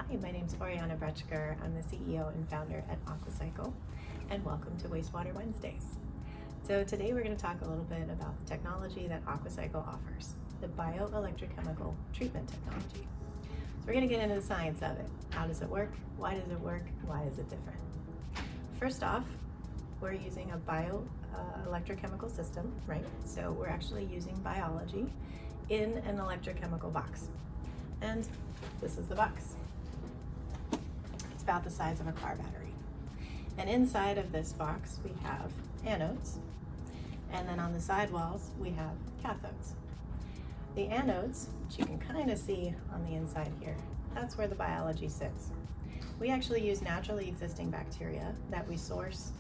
Hi, my name is Orianna Bretschger. I'm the CEO and founder at Aquacycl, and welcome to Wastewater Wednesdays. So today we're going to talk a little bit about the technology that Aquacycl offers, the BioElectrochemical Treatment Technology. So we're going to get into the science of it. How does it work? Why does it work? Why is it different? First off, we're using a bioelectrochemical system, right? So we're actually using biology in an electrochemical box. And this is the box. It's about the size of a car battery. And inside of this box, we have anodes. And then on the side walls, we have cathodes. The anodes, which you can kind of see on the inside here, that's where the biology sits. We actually use naturally existing bacteria that we source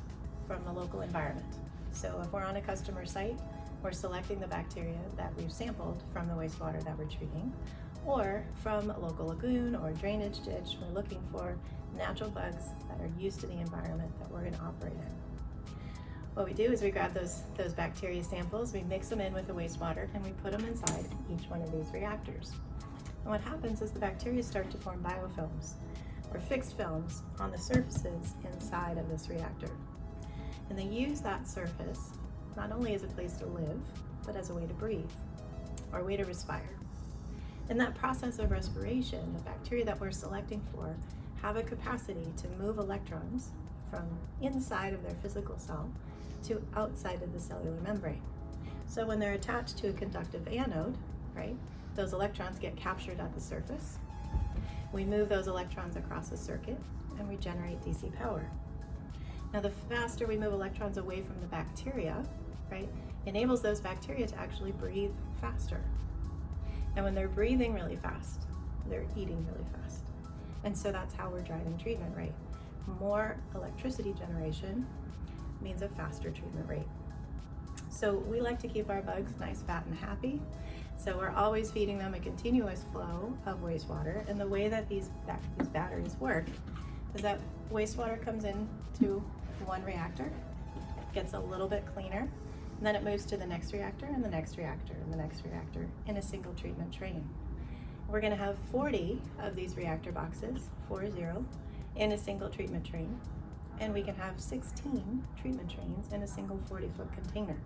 from the local environment. So if we're on a customer site, we're selecting the bacteria that we've sampled from the wastewater that we're treating, or from a local lagoon or drainage ditch. We're looking for natural bugs that are used to the environment that we're going to operate in. What we do is we grab those bacteria samples, we mix them in with the wastewater, and we put them inside each one of these reactors. And what happens is the bacteria start to form biofilms, or fixed films, on the surfaces inside of this reactor. And they use that surface not only as a place to live, but as a way to breathe, or a way to respire. In that process of respiration, the bacteria that we're selecting for have a capacity to move electrons from inside of their physical cell to outside of the cellular membrane. So when they're attached to a conductive anode, right, those electrons get captured at the surface. We move those electrons across a circuit and we generate DC power. Now, the faster we move electrons away from the bacteria, right, enables those bacteria to actually breathe faster. And when they're breathing really fast, they're eating really fast. And so that's how we're driving treatment rate. More electricity generation means a faster treatment rate. So we like to keep our bugs nice, fat, and happy. So we're always feeding them a continuous flow of wastewater. And the way that these batteries work is that wastewater comes into one reactor, gets a little bit cleaner, and then it moves to the next reactor and the next reactor and the next reactor in a single treatment train. We're going to have 40 of these reactor boxes, 40, in a single treatment train, and we can have 16 treatment trains in a single 40-foot container.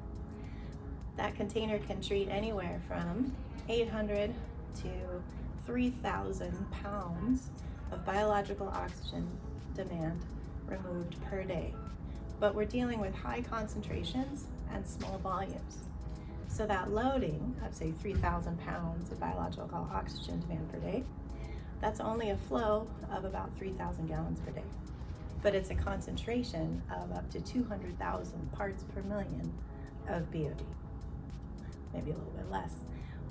That container can treat anywhere from 800 to 3,000 pounds of biological oxygen demand removed per day. But we're dealing with high concentrations and small volumes. So that loading of, say, 3,000 pounds of biological oxygen demand per day, that's only a flow of about 3,000 gallons per day. But it's a concentration of up to 200,000 parts per million of BOD. Maybe a little bit less.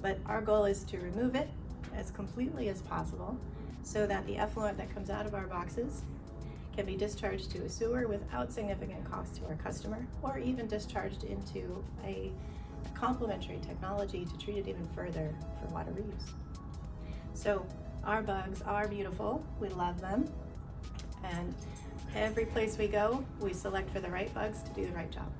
But our goal is to remove it as completely as possible so that the effluent that comes out of our boxes can be discharged to a sewer without significant cost to our customer, or even discharged into a complementary technology to treat it even further for water reuse. So our bugs are beautiful, we love them, and every place we go, we select for the right bugs to do the right job.